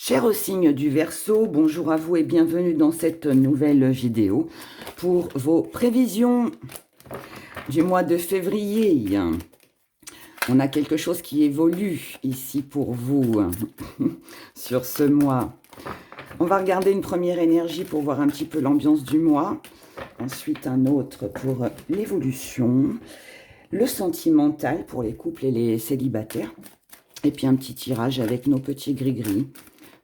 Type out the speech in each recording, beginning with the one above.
Cher signe du Verseau, bonjour à vous et bienvenue dans cette nouvelle vidéo pour vos prévisions du mois de février. On a quelque chose qui évolue ici pour vous sur ce mois. On va regarder une première énergie pour voir un petit peu l'ambiance du mois. Ensuite un autre pour l'évolution. Le sentimental pour les couples et les célibataires. Et puis un petit tirage avec nos petits gris-gris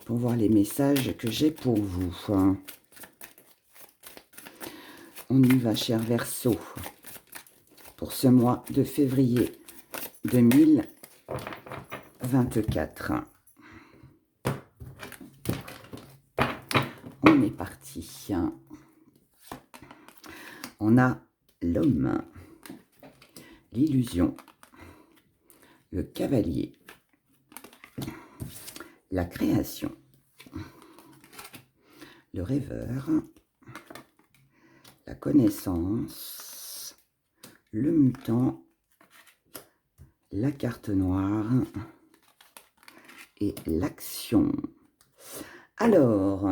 pour voir les messages que j'ai pour vous. On y va, cher Verseau, pour ce mois de février 2024. On est parti. On a l'homme, l'illusion, le cavalier, la création, le rêveur, la connaissance, le mutant, la carte noire et l'action. Alors,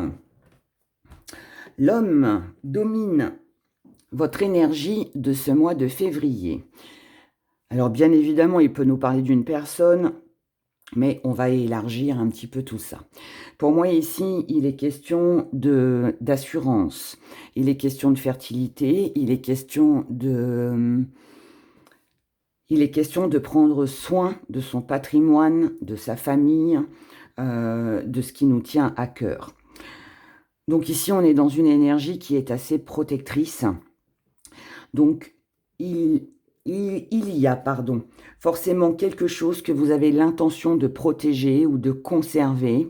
l'homme domine votre énergie de ce mois de février. Alors, bien évidemment, il peut nous parler d'une personne, mais on va élargir un petit peu tout ça. Pour moi, ici, il est question d'assurance, il est question de fertilité, il est question de prendre soin de son patrimoine, de sa famille, de ce qui nous tient à cœur. Donc ici, on est dans une énergie qui est assez protectrice. Donc, il y a, forcément quelque chose que vous avez l'intention de protéger ou de conserver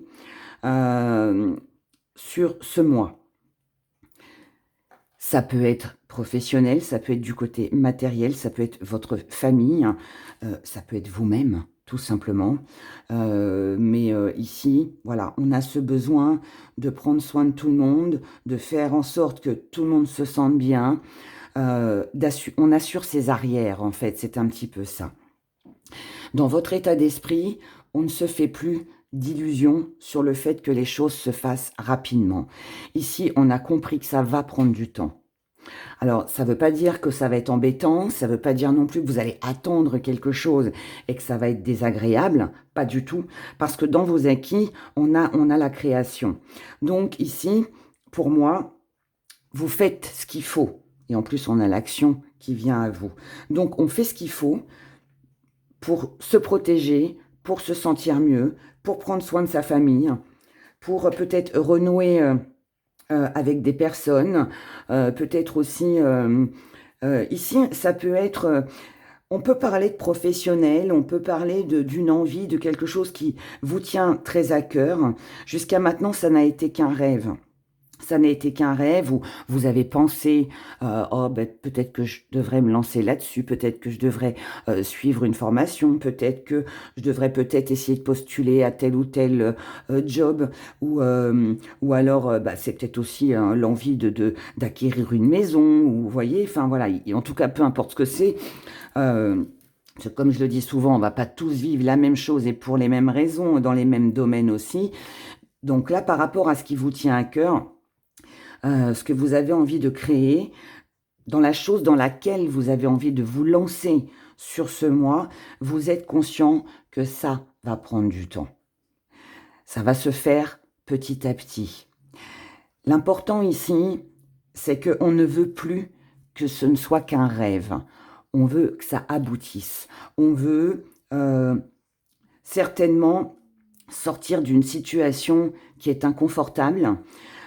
sur ce mois. Ça peut être professionnel, ça peut être du côté matériel, ça peut être votre famille, ça peut être vous-même, tout simplement. Mais ici, voilà, on a ce besoin de prendre soin de tout le monde, de faire en sorte que tout le monde se sente bien. On assure ses arrières, en fait, c'est un petit peu ça. Dans votre état d'esprit, on ne se fait plus d'illusions sur le fait que les choses se fassent rapidement. Ici, on a compris que ça va prendre du temps. Alors, ça ne veut pas dire que ça va être embêtant, ça ne veut pas dire non plus que vous allez attendre quelque chose et que ça va être désagréable, pas du tout, parce que dans vos acquis, on a la création. Donc ici, pour moi, vous faites ce qu'il faut. Et en plus, on a l'action qui vient à vous. Donc, on fait ce qu'il faut pour se protéger, pour se sentir mieux, pour prendre soin de sa famille, pour peut-être renouer avec des personnes, peut-être aussi... ici, ça peut être... on peut parler de professionnel, on peut parler d'une envie, de quelque chose qui vous tient très à cœur. Jusqu'à maintenant, ça n'a été qu'un rêve. Ça n'a été qu'un rêve où vous avez pensé oh, ben, peut-être que je devrais me lancer là-dessus, peut-être que je devrais suivre une formation, peut-être que je devrais essayer de postuler à tel ou tel job, ou alors bah, c'est peut-être aussi l'envie d'acquérir une maison, ou vous voyez, enfin voilà, en tout cas peu importe ce que c'est. Comme je le dis souvent, on va pas tous vivre la même chose et pour les mêmes raisons, dans les mêmes domaines aussi. Donc là, par rapport à ce qui vous tient à cœur, ce que vous avez envie de créer, dans la chose dans laquelle vous avez envie de vous lancer sur ce mois, vous êtes conscient que ça va prendre du temps. Ça va se faire petit à petit. L'important ici, c'est qu'on ne veut plus que ce ne soit qu'un rêve. On veut que ça aboutisse. On veut certainement sortir d'une situation qui est inconfortable.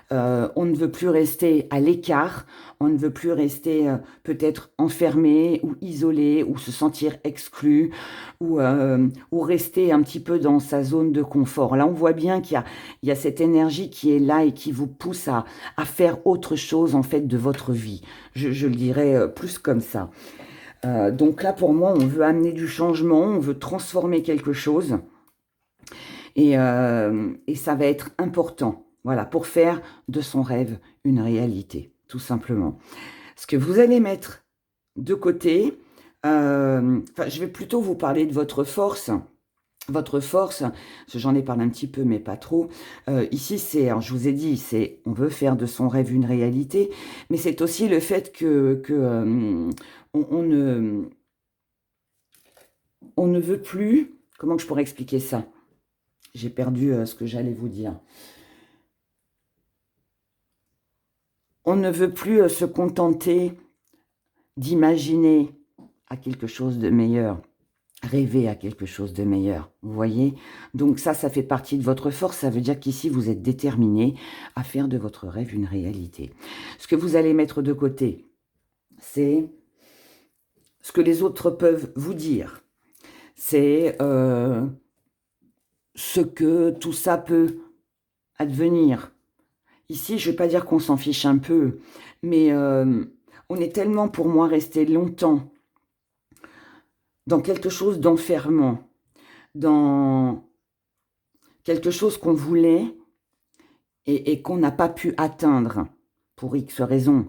On ne veut plus rester à l'écart, on ne veut plus rester peut-être enfermé ou isolé ou se sentir exclu ou rester un petit peu dans sa zone de confort. Là, on voit bien qu'il y a cette énergie qui est là et qui vous pousse à faire autre chose en fait de votre vie. Je le dirais plus comme ça. Donc là, pour moi, on veut amener du changement, on veut transformer quelque chose et ça va être important. Voilà, pour faire de son rêve une réalité, tout simplement. Ce que vous allez mettre de côté, je vais plutôt vous parler de votre force votre force, parce que j'en ai parlé un petit peu, mais pas trop, ici, c'est, alors je vous ai dit, c'est, on veut faire de son rêve une réalité, mais c'est aussi le fait que on ne veut plus, comment je pourrais expliquer ça? J'ai perdu ce que j'allais vous dire. On ne veut plus se contenter d'imaginer à quelque chose de meilleur, rêver à quelque chose de meilleur, vous voyez? Donc ça fait partie de votre force, ça veut dire qu'ici, vous êtes déterminé à faire de votre rêve une réalité. Ce que vous allez mettre de côté, c'est ce que les autres peuvent vous dire. C'est ce que tout ça peut advenir. Ici, je ne vais pas dire qu'on s'en fiche un peu, mais on est tellement, pour moi, resté longtemps dans quelque chose d'enfermant, dans quelque chose qu'on voulait et qu'on n'a pas pu atteindre pour X raisons.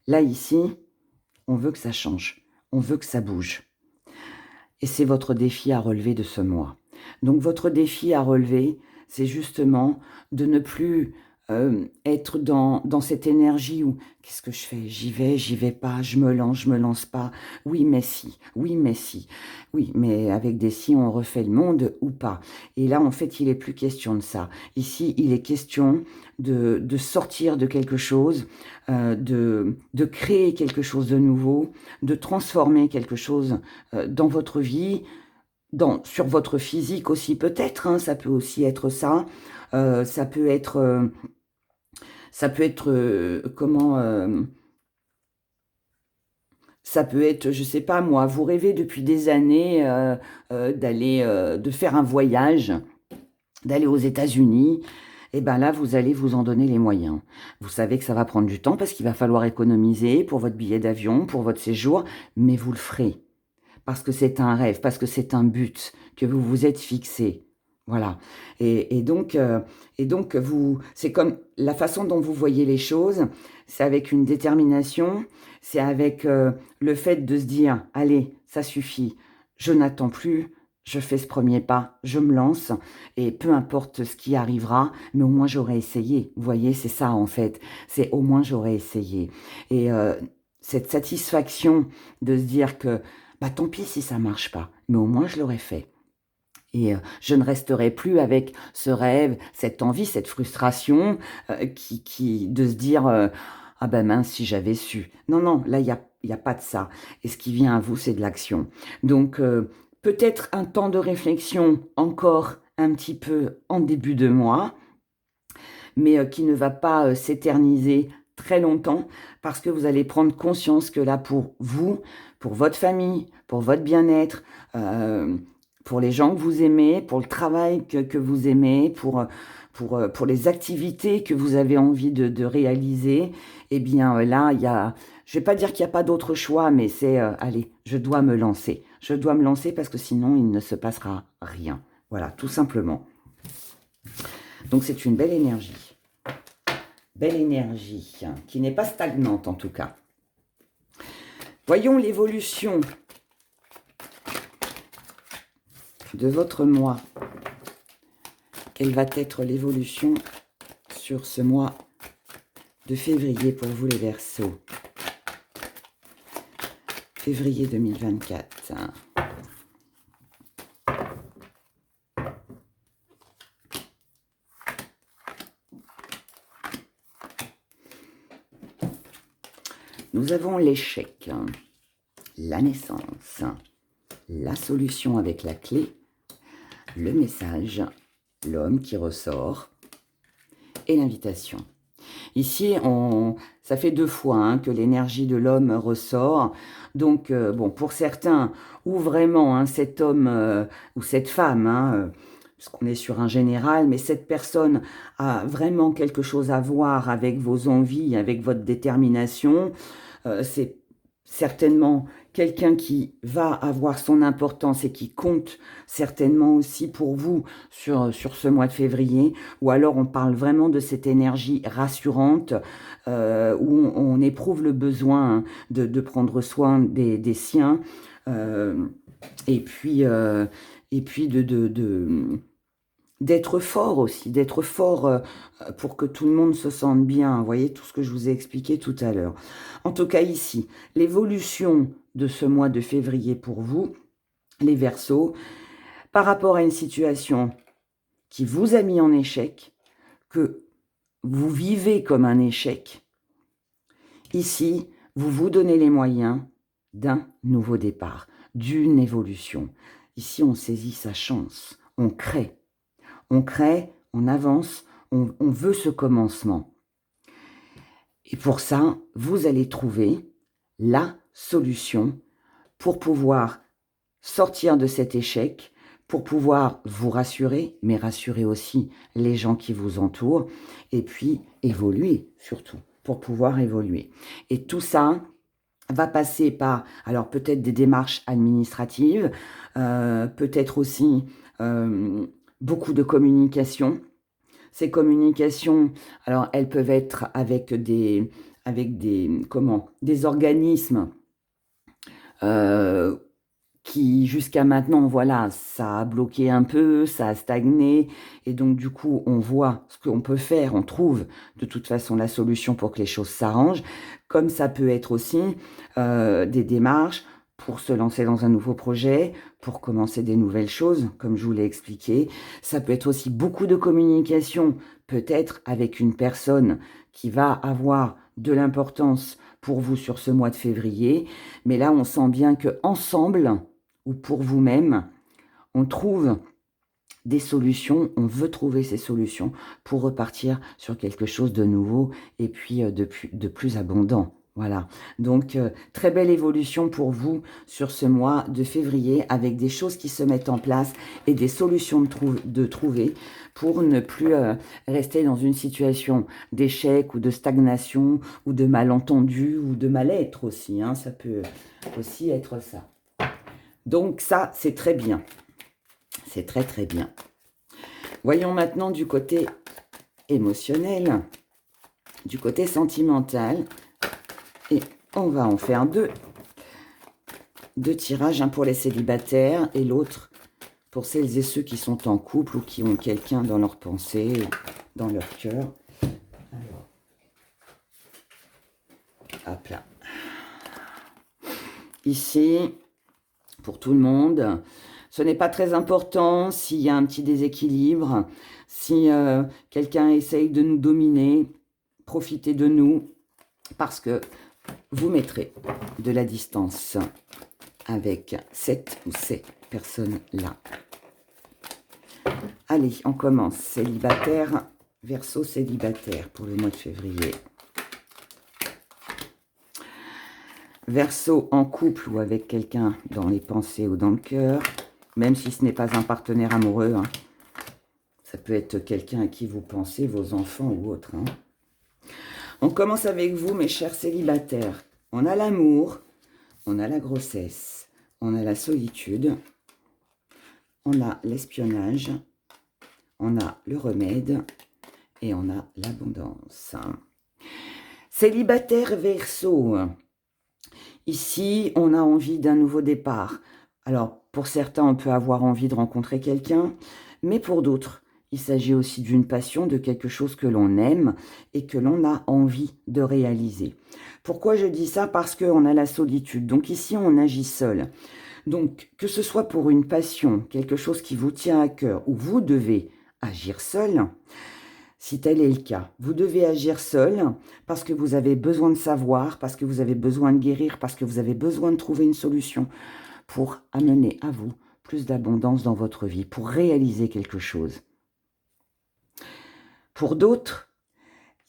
Là, ici, on veut que ça change, on veut que ça bouge. Et c'est votre défi à relever de ce mois. Donc, votre défi à relever, c'est justement de ne plus être dans cette énergie où qu'est-ce que je fais? J'y vais pas, je me lance pas. Oui, mais si, oui, mais si. Oui, mais avec des si, on refait le monde ou pas. Et là, en fait, il n'est plus question de ça. Ici, il est question de sortir de quelque chose, de créer quelque chose de nouveau, de transformer quelque chose dans votre vie, sur votre physique aussi peut-être, hein, ça peut aussi être ça. Ça peut être, ça peut être, je sais pas moi, vous rêvez depuis des années de faire un voyage, d'aller aux États-Unis. Et ben là, vous allez vous en donner les moyens. Vous savez que ça va prendre du temps parce qu'il va falloir économiser pour votre billet d'avion, pour votre séjour, mais vous le ferez. Parce que c'est un rêve, parce que c'est un but que vous vous êtes fixé. Voilà. Et donc, c'est comme la façon dont vous voyez les choses, c'est avec une détermination, c'est avec le fait de se dire, allez, ça suffit, je n'attends plus, je fais ce premier pas, je me lance, et peu importe ce qui arrivera, mais au moins j'aurai essayé. Vous voyez, c'est ça en fait, c'est au moins j'aurai essayé. Et cette satisfaction de se dire que, bah tant pis si ça marche pas, mais au moins je l'aurais fait. Et je ne resterai plus avec ce rêve, cette envie, cette frustration de se dire ah ben mince si j'avais su. Non, non, là il y a pas de ça. Et ce qui vient à vous, c'est de l'action. Donc peut-être un temps de réflexion encore un petit peu en début de mois, mais qui ne va pas s'éterniser très longtemps parce que vous allez prendre conscience que là, pour vous, pour votre famille, pour votre bien-être, pour les gens que vous aimez, pour le travail que vous aimez, pour les activités que vous avez envie de réaliser, eh bien là, je ne vais pas dire qu'il n'y a pas d'autre choix, mais c'est, allez, je dois me lancer. Je dois me lancer parce que sinon, il ne se passera rien. Voilà, tout simplement. Donc c'est une belle énergie. Belle énergie, hein, qui n'est pas stagnante en tout cas. Voyons l'évolution de votre mois. Quelle va être l'évolution sur ce mois de février pour vous les Verseaux? Février 2024. Nous avons l'échec, la naissance, la solution avec la clé, le message, l'homme qui ressort et l'invitation. Ici, ça fait 2 fois hein, que l'énergie de l'homme ressort. Donc, bon, pour certains, ou vraiment hein, cet homme ou cette femme, hein, puisqu'on est sur un général, mais cette personne a vraiment quelque chose à voir avec vos envies, avec votre détermination. C'est certainement quelqu'un qui va avoir son importance et qui compte certainement aussi pour vous sur ce mois de février, ou alors on parle vraiment de cette énergie rassurante où on éprouve le besoin hein, de prendre soin des siens. Et puis, d'être fort aussi, d'être fort pour que tout le monde se sente bien. Vous voyez tout ce que je vous ai expliqué tout à l'heure. En tout cas ici, l'évolution de ce mois de février pour vous, les Verseaux, par rapport à une situation qui vous a mis en échec, que vous vivez comme un échec, ici, vous vous donnez les moyens d'un nouveau départ, d'une évolution. Ici, on saisit sa chance, on crée, on avance, on veut ce commencement. Et pour ça, vous allez trouver la solution pour pouvoir sortir de cet échec, pour pouvoir vous rassurer, mais rassurer aussi les gens qui vous entourent, et puis évoluer surtout, pour pouvoir évoluer. Et tout ça va passer par, alors peut-être des démarches administratives, peut-être aussi beaucoup de communication. Ces communications, alors elles peuvent être avec des organismes qui jusqu'à maintenant, voilà, ça a bloqué un peu, ça a stagné, et donc du coup, on voit ce qu'on peut faire, on trouve de toute façon la solution pour que les choses s'arrangent, comme ça peut être aussi des démarches pour se lancer dans un nouveau projet, pour commencer des nouvelles choses, comme je vous l'ai expliqué. Ça peut être aussi beaucoup de communication, peut-être avec une personne qui va avoir de l'importance pour vous sur ce mois de février, mais là, on sent bien que ensemble, ou pour vous-même, on trouve des solutions, on veut trouver ces solutions pour repartir sur quelque chose de nouveau et puis de plus abondant. Voilà, donc très belle évolution pour vous sur ce mois de février avec des choses qui se mettent en place et des solutions de trouver pour ne plus rester dans une situation d'échec ou de stagnation ou de malentendu ou de mal-être aussi, hein, ça peut aussi être ça. Donc ça, c'est très bien, c'est très très bien. Voyons maintenant du côté émotionnel, du côté sentimental. Et on va en faire deux tirages, un pour les célibataires et l'autre pour celles et ceux qui sont en couple ou qui ont quelqu'un dans leur pensée, dans leur cœur. Alors, hop là. Ici, pour tout le monde, ce n'est pas très important s'il y a un petit déséquilibre, si quelqu'un essaye de nous dominer, profitez de nous, parce que vous mettrez de la distance avec cette ou ces personnes-là. Allez, on commence. Célibataire, Verseau célibataire pour le mois de février. Verseau en couple ou avec quelqu'un dans les pensées ou dans le cœur, même si ce n'est pas un partenaire amoureux. Hein. Ça peut être quelqu'un à qui vous pensez, vos enfants ou autres. Hein. On commence avec vous, mes chers célibataires. On a l'amour, on a la grossesse, on a la solitude, on a l'espionnage, on a le remède et on a l'abondance. Célibataire Verseau. Ici, on a envie d'un nouveau départ. Alors, pour certains, on peut avoir envie de rencontrer quelqu'un, mais pour d'autres, il s'agit aussi d'une passion, de quelque chose que l'on aime et que l'on a envie de réaliser. Pourquoi je dis ça? Parce qu'on a la solitude. Donc ici, on agit seul. Donc, que ce soit pour une passion, quelque chose qui vous tient à cœur, ou vous devez agir seul, si tel est le cas, vous devez agir seul parce que vous avez besoin de savoir, parce que vous avez besoin de guérir, parce que vous avez besoin de trouver une solution pour amener à vous plus d'abondance dans votre vie, pour réaliser quelque chose. Pour d'autres,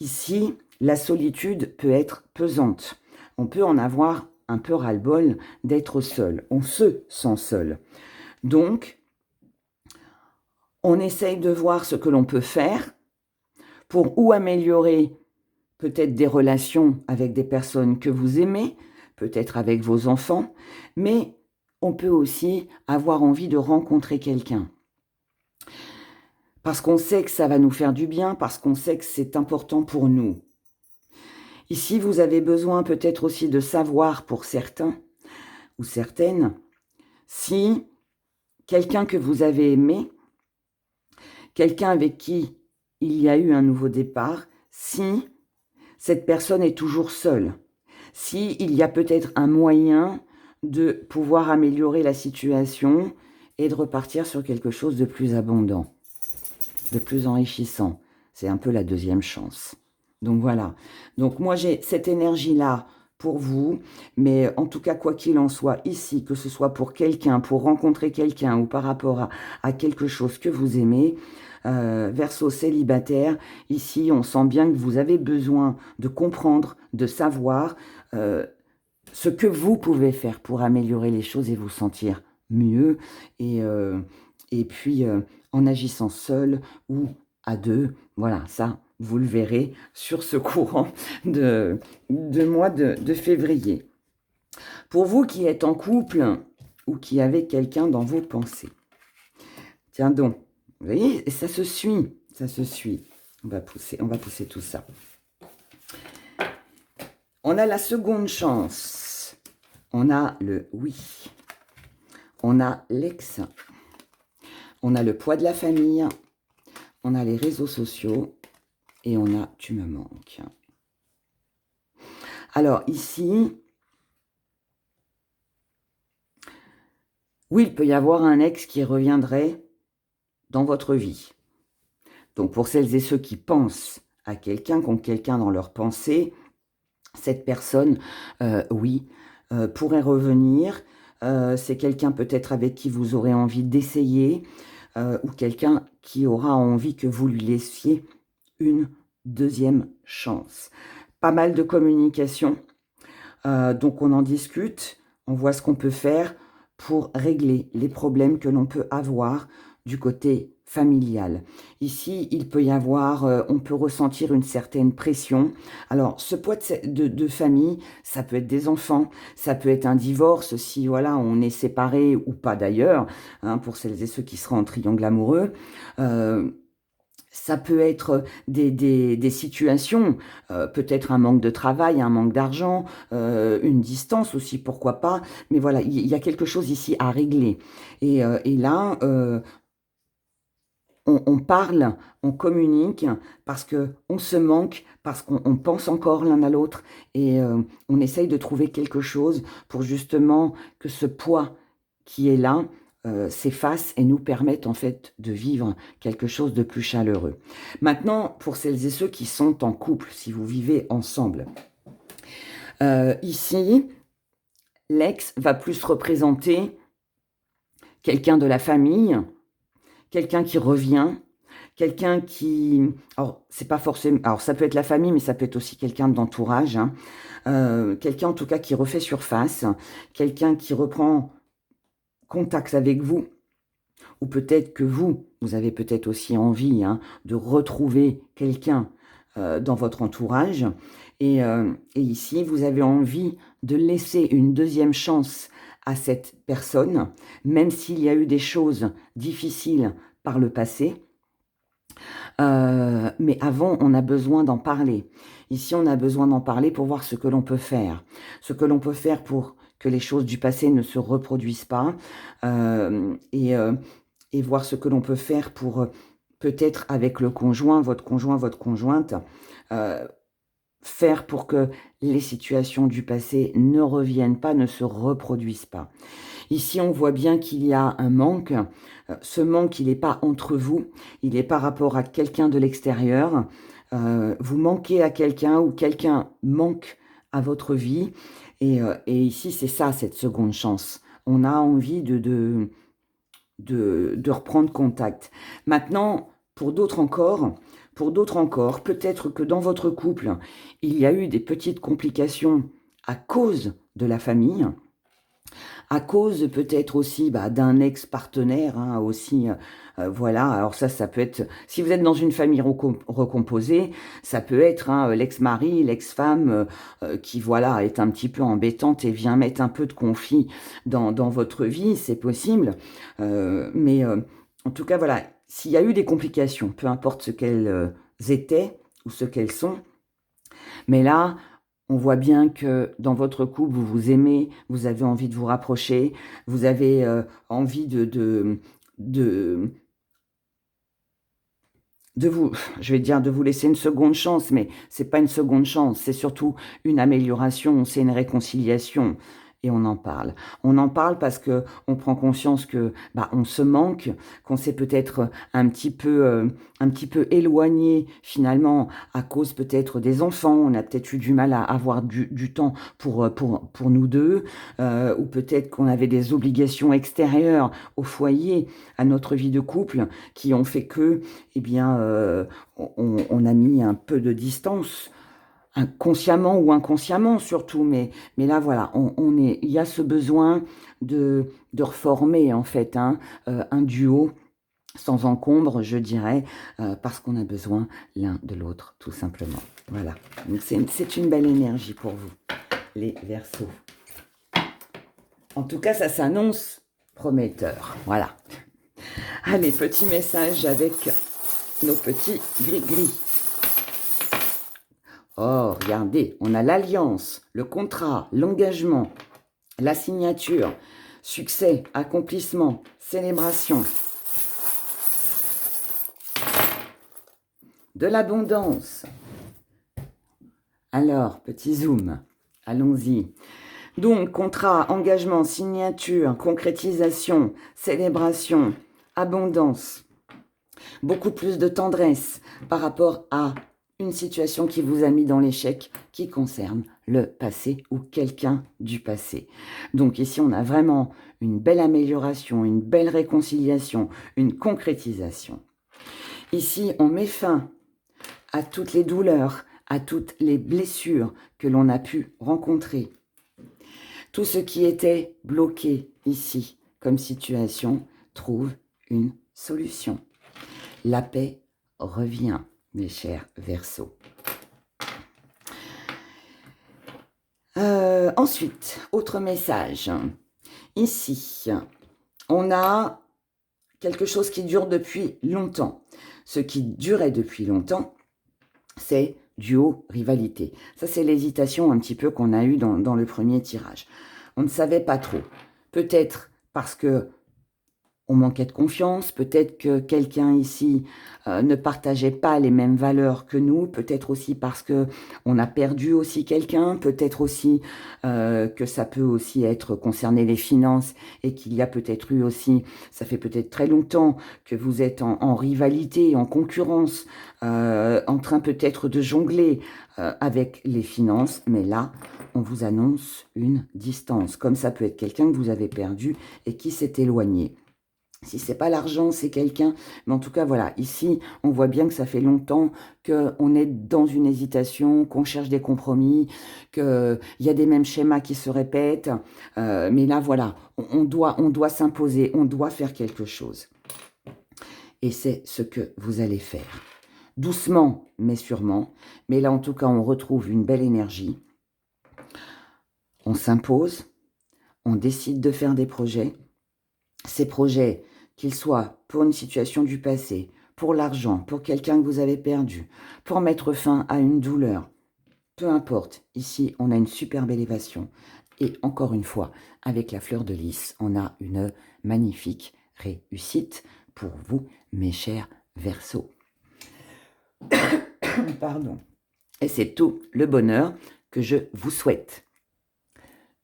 ici, la solitude peut être pesante. On peut en avoir un peu ras-le-bol d'être seul. On se sent seul. Donc, on essaye de voir ce que l'on peut faire pour ou améliorer peut-être des relations avec des personnes que vous aimez, peut-être avec vos enfants, mais on peut aussi avoir envie de rencontrer quelqu'un. Parce qu'on sait que ça va nous faire du bien, parce qu'on sait que c'est important pour nous. Ici, vous avez besoin peut-être aussi de savoir pour certains ou certaines Si quelqu'un que vous avez aimé, quelqu'un avec qui il y a eu un nouveau départ, si cette personne est toujours seule, si il y a peut-être un moyen de pouvoir améliorer la situation et de repartir sur quelque chose de plus abondant, de plus enrichissant. C'est un peu la deuxième chance. Donc voilà. Donc moi j'ai cette énergie-là pour vous, mais en tout cas quoi qu'il en soit ici, que ce soit pour quelqu'un, pour rencontrer quelqu'un ou par rapport à quelque chose que vous aimez, Verseau célibataire, ici on sent bien que vous avez besoin de comprendre, de savoir euh, ce que vous pouvez faire pour améliorer les choses et vous sentir mieux. Et puis, en agissant seul ou à deux, voilà, ça, vous le verrez sur ce courant de mois de février. Pour vous qui êtes en couple ou qui avez quelqu'un dans vos pensées. Tiens donc, vous voyez, ça se suit, ça se suit. On va pousser tout ça. On a la seconde chance. On a le oui. On a l'ex. On a le poids de la famille. On a les réseaux sociaux. Et on a tu me manques. Alors ici, oui, il peut y avoir un ex qui reviendrait dans votre vie. Donc pour celles et ceux qui pensent à quelqu'un, qui ont quelqu'un dans leur pensée, cette personne, oui, pourrait revenir. C'est quelqu'un peut-être avec qui vous aurez envie d'essayer, ou quelqu'un qui aura envie que vous lui laissiez une deuxième chance. Pas mal de communication, donc on en discute, on voit ce qu'on peut faire pour régler les problèmes que l'on peut avoir du côté familial. Ici, il peut y avoir, on peut ressentir une certaine pression. Alors, ce poids de famille, ça peut être des enfants, ça peut être un divorce si voilà, on est séparés ou pas d'ailleurs, hein, pour celles et ceux qui seraient en triangle amoureux. Ça peut être des situations, peut-être un manque de travail, un manque d'argent, une distance aussi, pourquoi pas. Mais voilà, il y a quelque chose ici à régler. Et là, on parle, on communique parce qu'on se manque, parce qu'on pense encore l'un à l'autre et on essaye de trouver quelque chose pour justement que ce poids qui est là s'efface et nous permette en fait de vivre quelque chose de plus chaleureux. Maintenant, pour celles et ceux qui sont en couple, si vous vivez ensemble, ici, l'ex va plus représenter quelqu'un de la famille, quelqu'un qui revient, quelqu'un qui... Alors, c'est pas forcément... Alors, ça peut être la famille, mais ça peut être aussi quelqu'un d'entourage. Hein. Quelqu'un, en tout cas, qui refait surface. Quelqu'un qui reprend contact avec vous. Ou peut-être que vous avez peut-être aussi envie hein, de retrouver quelqu'un dans votre entourage. Et ici, vous avez envie de laisser une deuxième chance à cette personne, même s'il y a eu des choses difficiles par le passé. Mais avant, on a besoin d'en parler. Ici, on a besoin d'en parler pour voir ce que l'on peut faire. Ce que l'on peut faire pour que les choses du passé ne se reproduisent pas. Et voir ce que l'on peut faire pour, peut-être avec le conjoint, votre conjointe, faire pour que les situations du passé ne reviennent pas, ne se reproduisent pas. Ici, on voit bien qu'il y a un manque. Ce manque, il n'est pas entre vous, il est par rapport à quelqu'un de l'extérieur. Vous manquez à quelqu'un ou quelqu'un manque à votre vie. Et ici, c'est ça, cette seconde chance. On a envie de reprendre contact. Maintenant, pour d'autres encore, peut-être que dans votre couple, il y a eu des petites complications à cause de la famille, à cause peut-être aussi d'un ex-partenaire, hein, aussi, voilà. Alors ça peut être, si vous êtes dans une famille recomposée, ça peut être hein, l'ex-mari, l'ex-femme qui, voilà, est un petit peu embêtante et vient mettre un peu de conflit dans votre vie, c'est possible. Mais en tout cas, voilà, s'il y a eu des complications, peu importe ce qu'elles étaient ou ce qu'elles sont, mais là, On voit bien que dans votre couple, vous vous aimez, vous avez envie de vous rapprocher, vous avez envie de vous, je vais dire de vous laisser une seconde chance, mais c'est pas une seconde chance, c'est surtout une amélioration, c'est une réconciliation et on en parle. On en parle parce que on prend conscience que, bah, on se manque, qu'on s'est peut-être un petit peu éloigné finalement à cause peut-être des enfants. On a peut-être eu du mal à avoir du temps pour nous deux, ou peut-être qu'on avait des obligations extérieures au foyer, à notre vie de couple, qui ont fait que eh bien, on a mis un peu de distance, consciemment ou inconsciemment surtout, mais là, voilà, il y a ce besoin de reformer, en fait, hein, un duo sans encombre, je dirais, parce qu'on a besoin l'un de l'autre, tout simplement. Voilà, donc c'est une belle énergie pour vous, les Verseaux. En tout cas, ça s'annonce prometteur, voilà. Allez, petit message avec nos petits gris-gris. Oh, regardez, on a l'alliance, le contrat, l'engagement, la signature, succès, accomplissement, célébration, de l'abondance. Alors, petit zoom, allons-y. Donc, contrat, engagement, signature, concrétisation, célébration, abondance. Beaucoup plus de tendresse par rapport à une situation qui vous a mis dans l'échec, qui concerne le passé ou quelqu'un du passé. Donc ici, on a vraiment une belle amélioration, une belle réconciliation, une concrétisation. Ici, on met fin à toutes les douleurs, à toutes les blessures que l'on a pu rencontrer. Tout ce qui était bloqué ici comme situation trouve une solution. La paix revient, mes chers Verseaux. Ensuite, autre message. Ici, on a quelque chose qui dure depuis longtemps. Ce qui durait depuis longtemps, c'est duo rivalité. Ça, c'est l'hésitation un petit peu qu'on a eue dans le premier tirage. On ne savait pas trop. Peut-être parce que on manquait de confiance, peut-être que quelqu'un ici ne partageait pas les mêmes valeurs que nous, peut-être aussi parce que on a perdu aussi quelqu'un, peut-être aussi que ça peut aussi être concerné les finances et qu'il y a peut-être eu aussi, ça fait peut-être très longtemps que vous êtes en rivalité, en concurrence, en train peut-être de jongler avec les finances, mais là, on vous annonce une distance, comme ça peut être quelqu'un que vous avez perdu et qui s'est éloigné. Si c'est pas l'argent, c'est quelqu'un. Mais en tout cas, voilà, ici, on voit bien que ça fait longtemps qu'on est dans une hésitation, qu'on cherche des compromis, qu'il y a des mêmes schémas qui se répètent. Mais là, voilà, on doit s'imposer, on doit faire quelque chose. Et c'est ce que vous allez faire. Doucement, mais sûrement. Mais là, en tout cas, on retrouve une belle énergie. On s'impose, on décide de faire des projets. Ces projets, qu'ils soient pour une situation du passé, pour l'argent, pour quelqu'un que vous avez perdu, pour mettre fin à une douleur, peu importe. Ici, on a une superbe élévation. Et encore une fois, avec la fleur de lys, on a une magnifique réussite pour vous, mes chers Verseaux. Pardon. Et c'est tout le bonheur que je vous souhaite.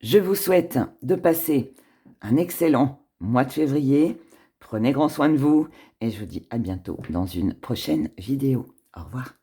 Je vous souhaite de passer un excellent mois de février. Prenez grand soin de vous et je vous dis à bientôt dans une prochaine vidéo. Au revoir.